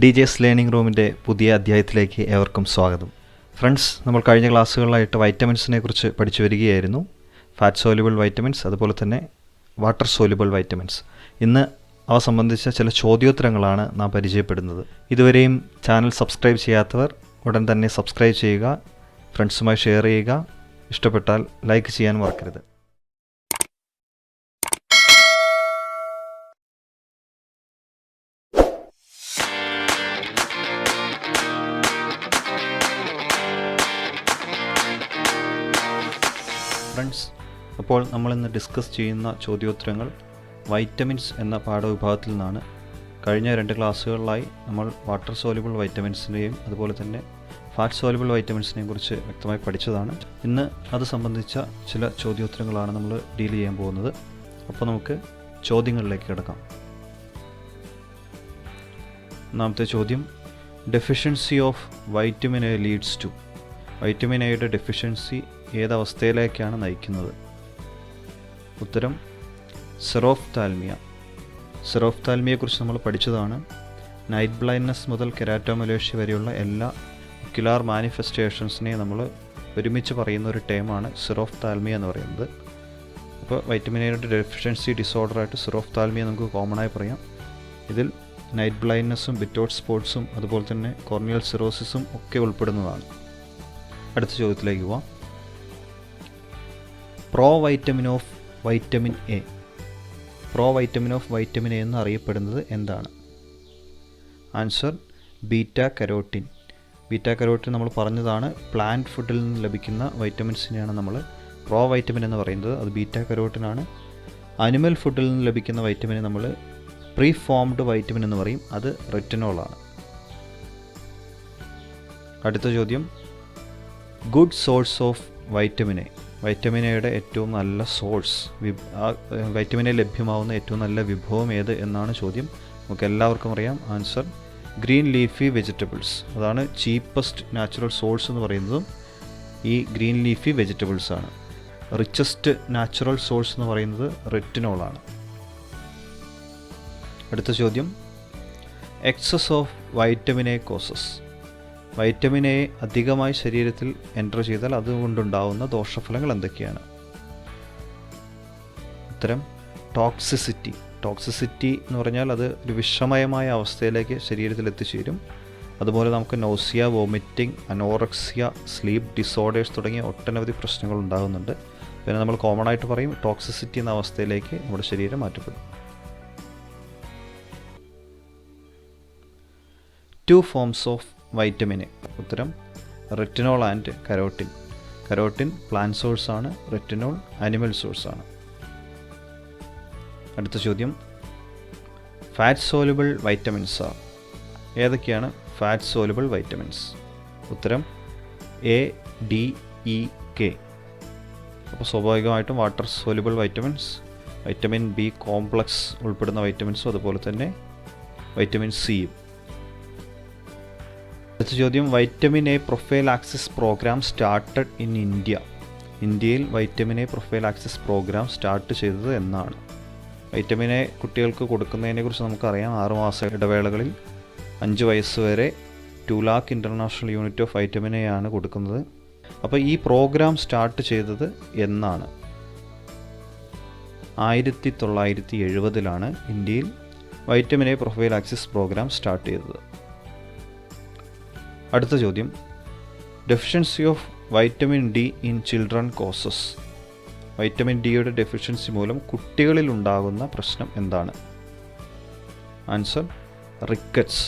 DJ's learning റൂമിൻ്റെ പുതിയ അധ്യായത്തിലേക്ക് ഏവർക്കും സ്വാഗതം. ഫ്രണ്ട്സ്, നമ്മൾ കഴിഞ്ഞ ക്ലാസ്സുകളിലായിട്ട് വൈറ്റമിൻസിനെ കുറിച്ച് പഠിച്ചു വരികയായിരുന്നു. ഫാറ്റ് സോല്യുബിൾ വൈറ്റമിൻസ്, അതുപോലെ തന്നെ വാട്ടർ സോല്യുബിൾ വൈറ്റമിൻസ്. ഇന്ന് അവ സംബന്ധിച്ച ചില ചോദ്യോത്തരങ്ങളാണ് നാം പരിചയപ്പെടുന്നത്. ഇതുവരെയും ചാനൽ സബ്സ്ക്രൈബ് ചെയ്യാത്തവർ ഉടൻ തന്നെ സബ്സ്ക്രൈബ് ചെയ്യുക, ഫ്രണ്ട്സുമായി ഷെയർ ചെയ്യുക, ഇഷ്ടപ്പെട്ടാൽ ലൈക്ക് ചെയ്യാൻ മറക്കരുത്. ഫ്രണ്ട്സ്, അപ്പോൾ നമ്മളിന്ന് ഡിസ്കസ് ചെയ്യുന്ന ചോദ്യോത്തരങ്ങൾ വൈറ്റമിൻസ് എന്ന പാഠവിഭാഗത്തിൽ നിന്നാണ്. കഴിഞ്ഞ 2 ക്ലാസ്സുകളിലായി നമ്മൾ വാട്ടർ സോല്യുബിൾ വൈറ്റമിൻസിനെയും അതുപോലെ തന്നെ ഫാറ്റ് സോല്യുബിൾ വൈറ്റമിൻസിനെയും കുറിച്ച് വ്യക്തമായി പഠിച്ചതാണ്. ഇന്ന് അത് സംബന്ധിച്ച ചില ചോദ്യോത്തരങ്ങളാണ് നമ്മൾ ഡീൽ ചെയ്യാൻ പോകുന്നത്. അപ്പോൾ നമുക്ക് ചോദ്യങ്ങളിലേക്ക് കിടക്കാം. ഒന്നാമത്തെ ചോദ്യം, deficiency of vitamin A leads to. Vitamin എയുടെ ഡെഫിഷ്യൻസി ഏതവസ്ഥയിലേക്കാണ് നയിക്കുന്നത്? ഉത്തരം സെറോഫ്താൽമിയ. സെറോഫ്താൽമിയെക്കുറിച്ച് നമ്മൾ പഠിച്ചതാണ്. നൈറ്റ് ബ്ലൈൻഡ്നെസ് മുതൽ കെരാറ്റോമലേഷ്യ വരെയുള്ള എല്ലാ ഒക്യുലാർ മാനിഫെസ്റ്റേഷൻസിനെ നമ്മൾ ഒരുമിച്ച് പറയുന്ന ഒരു ടേമാണ് സെറോഫ്താൽമിയ എന്ന് പറയുന്നത്. അപ്പോൾ വൈറ്റമിൻ എയുടെ ഡെഫിഷ്യൻസി ഡിസോർഡറായിട്ട് സെറോഫ്താൽമിയ നമുക്ക് കോമൺ ആയി പറയാം. ഇതിൽ നൈറ്റ് ബ്ലൈൻഡ്നെസ്സും ബിറ്റോട്ട് സ്പോട്ട്സും അതുപോലെ തന്നെ കോർണിയൽ സിറോസിസും ഒക്കെ ഉൾപ്പെടുന്നതാണ്. അടുത്ത ചോദ്യത്തിലേക്ക് പോവാം. Pro vitamin of vitamin A. Pro vitamin of vitamin A എന്ന് അറിയപ്പെടുന്നത് എന്താണ്? Answer beta carotene. Beta carotene നമ്മൾ പറഞ്ഞതാണ്. പ്ലാന്റ് ഫുഡിൽ നിന്ന് ലഭിക്കുന്ന വൈറ്റമിൻസിനെയാണ് നമ്മൾ പ്രോ വൈറ്റമിൻ എന്ന് പറയുന്നത്. അത് ബീറ്റ കരോട്ടിനാണ്. അനിമൽ ഫുഡിൽ നിന്ന് ലഭിക്കുന്ന വൈറ്റമിനെ നമ്മൾ പ്രീ ഫോംഡ് വൈറ്റമിൻ എന്ന് പറയും. അത് റെറ്റിനോളാണ്. അടുത്ത ചോദ്യം, good source of vitamin A. Vitamin എയുടെ ഏറ്റവും നല്ല സോഴ്സ്, വൈറ്റമിൻ എ ലഭ്യമാവുന്ന ഏറ്റവും നല്ല വിഭവം ഏത് എന്നാണ് ചോദ്യം. നമുക്ക് എല്ലാവർക്കും അറിയാം. Answer green leafy vegetables. അതാണ് ചീപ്പസ്റ്റ് നാച്ചുറൽ സോഴ്സ് എന്ന് പറയുന്നതും ഈ ഗ്രീൻ ലീഫി വെജിറ്റബിൾസ് ആണ്. റിച്ചസ്റ്റ് നാച്ചുറൽ സോഴ്സ് എന്ന് പറയുന്നത് റെറ്റിനോളാണ്. അടുത്ത ചോദ്യം, excess of vitamin A causes. Vitamin A അധികമായി ശരീരത്തിൽ എൻ്റർ ചെയ്താൽ അതുകൊണ്ടുണ്ടാവുന്ന ദോഷഫലങ്ങൾ എന്തൊക്കെയാണ്? ഉത്തരം ടോക്സിസിറ്റി. ടോക്സിസിറ്റി എന്ന് പറഞ്ഞാൽ അത് ഒരു വിഷമയമായ അവസ്ഥയിലേക്ക് ശരീരത്തിൽ എത്തിച്ചേരും. അതുപോലെ നമുക്ക് nausea, vomiting, anorexia, sleep disorders തുടങ്ങിയ ഒട്ടനവധി പ്രശ്നങ്ങൾ ഉണ്ടാകുന്നുണ്ട്. പിന്നെ നമ്മൾ കോമൺ ആയിട്ട് പറയും ടോക്സിസിറ്റി എന്ന അവസ്ഥയിലേക്ക് നമ്മുടെ ശരീരം മാറ്റപ്പെടും. 2 ഫോംസ് ഓഫ് വൈറ്റമിൻ എ. ഉത്തരം retinol and carotene. Carotene plant സോഴ്സാണ്, റെറ്റിനോൾ ആനിമൽ സോഴ്സാണ്. അടുത്ത ചോദ്യം, ഫാറ്റ് സോലുബിൾ വൈറ്റമിൻസ് ആർ. ഏതൊക്കെയാണ് ഫാറ്റ് സോലുബിൾ വൈറ്റമിൻസ്? ഉത്തരം എ, ഡി, ഇ, കെ. അപ്പോൾ സ്വാഭാവികമായിട്ടും water soluble vitamins, vitamin B complex ഉൾപ്പെടുന്ന വൈറ്റമിൻസും അതുപോലെ തന്നെ വൈറ്റമിൻ സിയും. അടുത്ത ചോദ്യം, vitamin A prophylaxis program started in India. ഇന്ത്യയിൽ vitamin A prophylaxis program start ചെയ്തത് എന്നാണ്? വൈറ്റമിൻ എ കുട്ടികൾക്ക് കൊടുക്കുന്നതിനെക്കുറിച്ച് നമുക്കറിയാം. 6 മാസ ഇടവേളകളിൽ 5 വയസ്സ് വരെ 2 lakh international unit of vitamin A ആണ് കൊടുക്കുന്നത്. അപ്പോൾ ഈ പ്രോഗ്രാം സ്റ്റാർട്ട് ചെയ്തത് എന്നാണ്? 1970-ലാണ് ഇന്ത്യയിൽ vitamin A prophylaxis program start ചെയ്തത്. അടുത്ത ചോദ്യം, deficiency of vitamin D in children causes. Vitamin ഡിയുടെ ഡെഫിഷ്യൻസി മൂലം കുട്ടികളിൽ ഉണ്ടാകുന്ന പ്രശ്നം എന്താണ്? Answer rickets.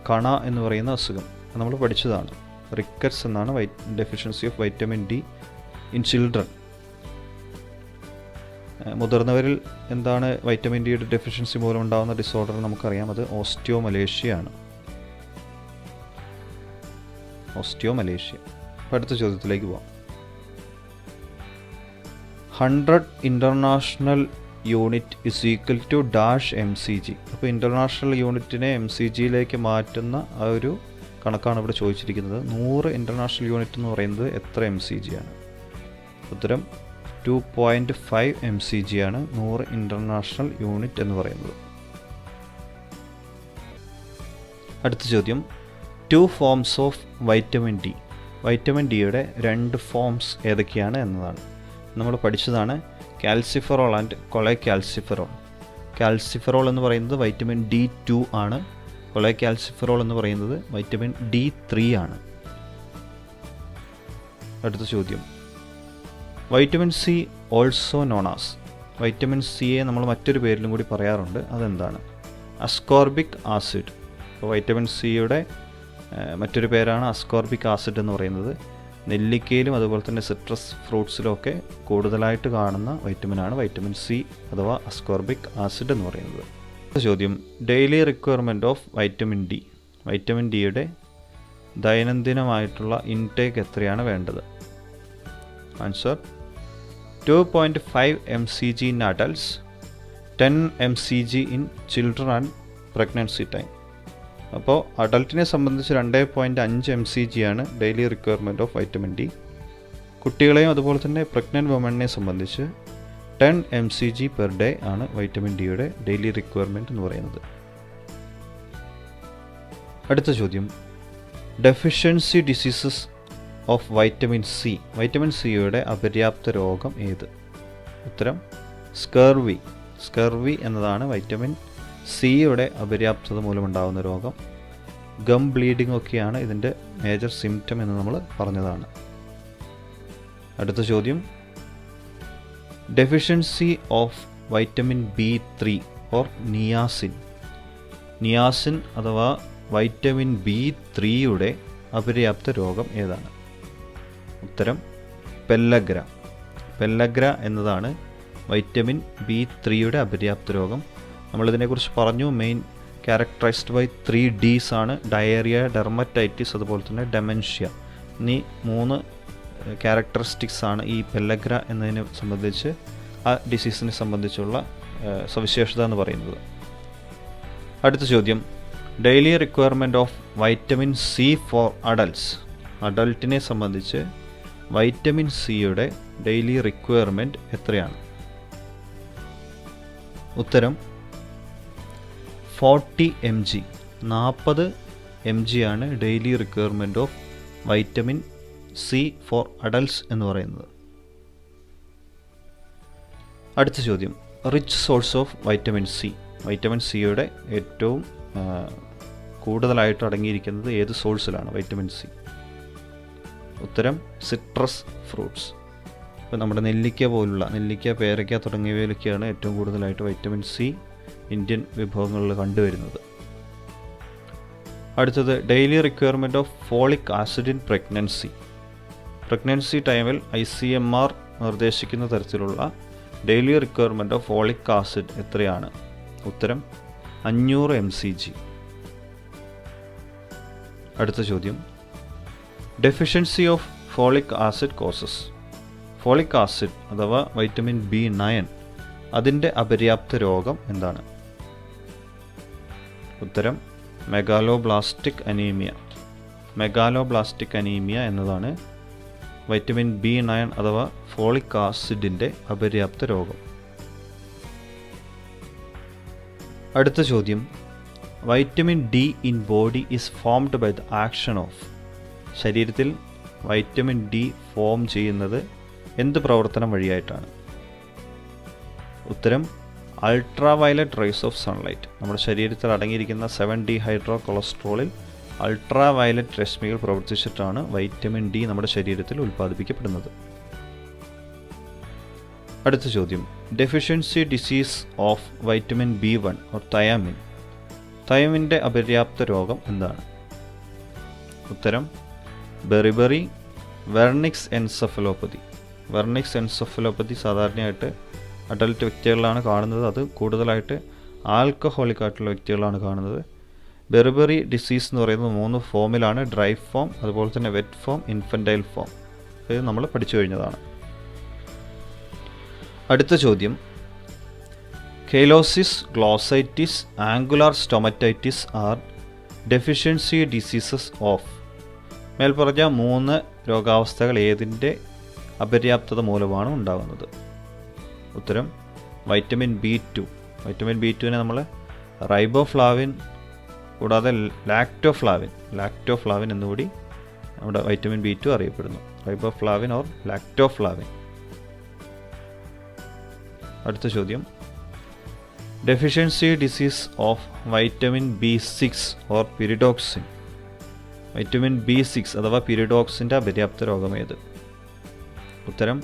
കണ എന്ന് പറയുന്ന അസുഖം നമ്മൾ പഠിച്ചതാണ്. റിക്കറ്റ്സ് എന്നാണ് deficiency of vitamin D in children. മുതിർന്നവരിൽ എന്താണ് വൈറ്റമിൻ ഡിയുടെ ഡെഫിഷ്യൻസി മൂലം ഉണ്ടാകുന്ന ഡിസോർഡർ? നമുക്കറിയാം, അത് ഓസ്റ്റിയോമലേഷ്യ. അടുത്ത ചോദ്യത്തിലേക്ക് പോവാം. 100 international unit is equal to dash mcg. അപ്പോൾ ഇൻ്റർനാഷണൽ യൂണിറ്റിനെ mcgയിലേക്ക് മാറ്റുന്ന ആ ഒരു കണക്കാണ് ഇവിടെ ചോദിച്ചിരിക്കുന്നത്. 100 ഇൻ്റർനാഷണൽ യൂണിറ്റ് എന്ന് പറയുന്നത് എത്ര mcg ആണ്? ഉത്തരം 2.5 mcg ആണ് 100 ഇൻ്റർനാഷണൽ യൂണിറ്റ് എന്ന് പറയുന്നത്. അടുത്ത ചോദ്യം, 2 forms of vitamin D. Vitamin ഡിയുടെ 2 ഫോംസ് ഏതൊക്കെയാണ് എന്നതാണ്. നമ്മൾ പഠിച്ചതാണ് കാൽസിഫെറോൾ ആൻഡ് കൊളൈകാൽസിഫെറോൾ. കാൽസിഫെറോൾ എന്ന് പറയുന്നത് വൈറ്റമിൻ D2 ആണ്. കൊളൈകാൽസിഫെറോൾ എന്ന് പറയുന്നത് വൈറ്റമിൻ D3 ആണ്. അടുത്ത ചോദ്യം, vitamin C also known as. Vitamin സിയെ നമ്മൾ മറ്റൊരു പേരിലും കൂടി പറയാറുണ്ട്, അതെന്താണ്? Ascorbic acid. അപ്പോൾ വൈറ്റമിൻ സിയുടെ മറ്റൊരു പേരാണ് അസ്കോർബിക് ആസിഡ് എന്ന് പറയുന്നത്. നെല്ലിക്കയിലും അതുപോലെ തന്നെ സിട്രസ് ഫ്രൂട്ട്സിലും ഒക്കെ കൂടുതലായിട്ട് കാണുന്ന വൈറ്റമിനാണ് വൈറ്റമിൻ സി അഥവാ അസ്കോർബിക് ആസിഡ് എന്ന് പറയുന്നത്. അടുത്ത ചോദ്യം, daily requirement of vitamin D. Vitamin ഡിയുടെ ദൈനംദിനമായിട്ടുള്ള ഇൻടേക്ക് എത്രയാണ് വേണ്ടത്? Answer 2.5 mcg in adults, 10 mcg in children and pregnancy time. അപ്പോൾ അഡൾട്ടിനെ സംബന്ധിച്ച് 2.5 mcg ആണ് daily requirement of vitamin D. കുട്ടികളെയും അതുപോലെ തന്നെ പ്രഗ്നൻറ്റ് വുമണിനെ സംബന്ധിച്ച് 10 mcg പെർ ഡേ ആണ് വൈറ്റമിൻ ഡിയുടെ ഡെയിലി റിക്വയർമെൻറ്റ് എന്ന് പറയുന്നത്. അടുത്ത ചോദ്യം, deficiency diseases of vitamin C. Vitamin സിയുടെ അപര്യാപ്ത രോഗം ഏത്? ഉത്തരം സ്കർവി. സ്കർവി എന്നതാണ് വൈറ്റമിൻ സിയുടെ അപര്യാപ്തത മൂലമുണ്ടാകുന്ന രോഗം. ഗം ബ്ലീഡിംഗ് ഒക്കെയാണ് ഇതിൻ്റെ മേജർ സിംറ്റം എന്ന് നമ്മൾ പറഞ്ഞതാണ്. അടുത്ത ചോദ്യം, deficiency of vitamin B3 or niacin. Niacin അഥവാ വൈറ്റമിൻ B3യുടെ അപര്യാപ്ത രോഗം ഏതാണ്? ഉത്തരം പെല്ലഗ്ര. പെല്ലഗ്ര എന്നതാണ് വൈറ്റമിൻ B3യുടെ അപര്യാപ്ത രോഗം. നമ്മളിതിനെക്കുറിച്ച് പറഞ്ഞു. മെയിൻ ക്യാരക്ടറൈസ്ഡ് ബൈ 3 Ds ആണ്: ഡയേറിയ, ഡെർമറ്റൈറ്റിസ്, അതുപോലെ തന്നെ ഡെമൻഷ്യ. എന്നീ 3 ക്യാരക്ടറിസ്റ്റിക്സ് ആണ് ഈ പെല്ലഗ്ര എന്നതിനെ സംബന്ധിച്ച്, ആ ഡിസീസിനെ സംബന്ധിച്ചുള്ള സവിശേഷത എന്ന് പറയുന്നത്. അടുത്ത ചോദ്യം, daily requirement of vitamin C for adults. അഡൾട്ടിനെ സംബന്ധിച്ച് വൈറ്റമിൻ സിയുടെ ഡെയിലി റിക്വയർമെൻറ്റ് എത്രയാണ്? ഉത്തരം 40 mg. 40 mg ആണ് daily requirement of vitamin C for adults എന്ന് പറയുന്നത്. അടുത്ത ചോദ്യം, rich source of vitamin C. Vitamin സിയുടെ ഏറ്റവും കൂടുതലായിട്ട് അടങ്ങിയിരിക്കുന്നത് ഏത് സോഴ്സിലാണ് വൈറ്റമിൻ സി? ഉത്തരം സിട്രസ് ഫ്രൂട്ട്സ്. ഇപ്പോൾ നമ്മുടെ നെല്ലിക്ക പോലുള്ള, നെല്ലിക്ക, പേരയ്ക്ക തുടങ്ങിയവയിലൊക്കെയാണ് ഏറ്റവും കൂടുതലായിട്ട് വൈറ്റമിൻ സി ഇന്ത്യൻ വിഭവങ്ങളിൽ കണ്ടുവരുന്നത്. അടുത്തത്, daily requirement of folic acid in pregnancy. Pregnancy ടൈമിൽ ICMR നിർദ്ദേശിക്കുന്ന തരത്തിലുള്ള daily requirement of folic acid എത്രയാണ്? ഉത്തരം 500 mcg. അടുത്ത ചോദ്യം, deficiency of folic acid causes. Folic acid അഥവാ വൈറ്റമിൻ B9 അതിൻ്റെ അപര്യാപ്ത രോഗം എന്താണ്? ഉത്തരം മെഗാലോബ്ലാസ്റ്റിക് അനീമിയ. മെഗാലോബ്ലാസ്റ്റിക് അനീമിയ എന്നതാണ് വൈറ്റമിൻ B9 അഥവാ ഫോളിക് ആസിഡിൻ്റെ അപര്യാപ്ത രോഗം. അടുത്ത ചോദ്യം, vitamin D in body is formed by the action of. ശരീരത്തിൽ വൈറ്റമിൻ ഡി ഫോം ചെയ്യുന്നത് എന്ത് പ്രവർത്തനം വഴിയായിട്ടാണ്? ഉത്തരം ultra violet raise of sunlight. നമ്മുടെ ശരീരത്തിൽ അടങ്ങിയിരിക്കുന്ന 7D ഹൈഡ്രോ കൊളസ്ട്രോളിൽ അൾട്രാ വയലറ്റ് രശ്മികൾ പ്രവർത്തിച്ചിട്ടാണ് വൈറ്റമിൻ ഡി നമ്മുടെ ശരീരത്തിൽ ഉൽപ്പാദിപ്പിക്കപ്പെടുന്നത്. അടുത്ത ചോദ്യം, deficiency disease of vitamin B1 or thiamine. തയാമിൻ്റെ അപര്യാപ്ത രോഗം എന്താണ്? ഉത്തരം beriberi Wernicke's encephalopathy. Wernicke's encephalopathy സാധാരണയായിട്ട് അഡൽട്ട് വ്യക്തികളിലാണ് കാണുന്നത്. അത് കൂടുതലായിട്ട് ആൽക്കഹോളിക് ആയിട്ടുള്ള വ്യക്തികളാണ് കാണുന്നത്. ബെറിബറി ഡിസീസ് എന്ന് പറയുന്നത് 3 ഫോമിലാണ്: ഡ്രൈ ഫോം, അതുപോലെ തന്നെ വെറ്റ് ഫോം, ഇൻഫൻറ്റൈൽ ഫോം. ഇത് നമ്മൾ പഠിച്ചു കഴിഞ്ഞതാണ്. അടുത്ത ചോദ്യം, cheilosis, glossitis, angular stomatitis are deficiency diseases of. മേൽപ്പറഞ്ഞ 3 രോഗാവസ്ഥകൾ ഏതിൻ്റെ അപര്യാപ്തത മൂലമാണ് ഉണ്ടാകുന്നത്? ഉത്തരം വൈറ്റമിൻ B2. വൈറ്റമിൻ B2നെ നമ്മൾ റൈബോഫ്ലാവിൻ കൂടാതെ ലാക്ടോഫ്ലാവിൻ എന്നുകൂടി നമ്മുടെ വൈറ്റമിൻ B2 അറിയപ്പെടുന്നു. Riboflavin or lactoflavin. അടുത്ത ചോദ്യം, deficiency disease of vitamin B6 or pyridoxine. Vitamin B6 അഥവാ പിരിഡോക്സിൻ്റെ അപര്യാപ്ത രോഗമേത്? ഉത്തരം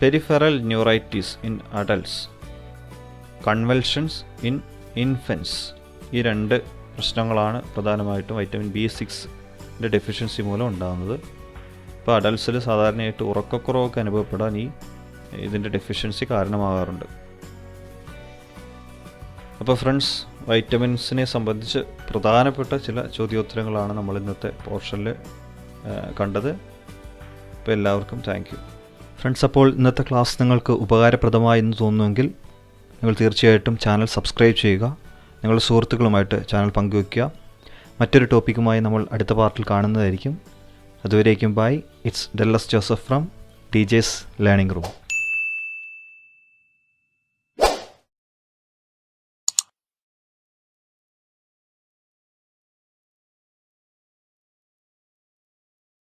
peripheral neuritis in adults, convulsions in infants. ഈ 2 പ്രശ്നങ്ങളാണ് പ്രധാനമായിട്ടും വൈറ്റമിൻ B6ൻ്റെ ഡെഫിഷ്യൻസി മൂലം ഉണ്ടാകുന്നത്. ഇപ്പോൾ അഡൽട്സിൽ സാധാരണയായിട്ട് ഉറക്കക്കുറവൊക്കെ അനുഭവപ്പെടാൻ ഇതിൻ്റെ ഡെഫിഷ്യൻസി കാരണമാകാറുണ്ട്. അപ്പോൾ ഫ്രണ്ട്സ്, വൈറ്റമിൻസിനെ സംബന്ധിച്ച് പ്രധാനപ്പെട്ട ചില ചോദ്യോത്തരങ്ങളാണ് നമ്മൾ ഇന്നത്തെ പോർഷനിൽ കണ്ടത്. അപ്പോൾ എല്ലാവർക്കും താങ്ക് യു ഫ്രണ്ട്സ്. അപ്പോൾ ഇന്നത്തെ ക്ലാസ് നിങ്ങൾക്ക് ഉപകാരപ്രദമായി എന്ന് തോന്നുമെങ്കിൽ നിങ്ങൾ തീർച്ചയായിട്ടും ചാനൽ സബ്സ്ക്രൈബ് ചെയ്യുക, നിങ്ങളുടെ സുഹൃത്തുക്കളുമായിട്ട് ചാനൽ പങ്കുവയ്ക്കുക. മറ്റൊരു ടോപ്പിക്കുമായി നമ്മൾ അടുത്ത പാർട്ടിൽ കാണുന്നതായിരിക്കും. അതുവരേക്കും bye. It's Dellas Joseph from DJ's learning room.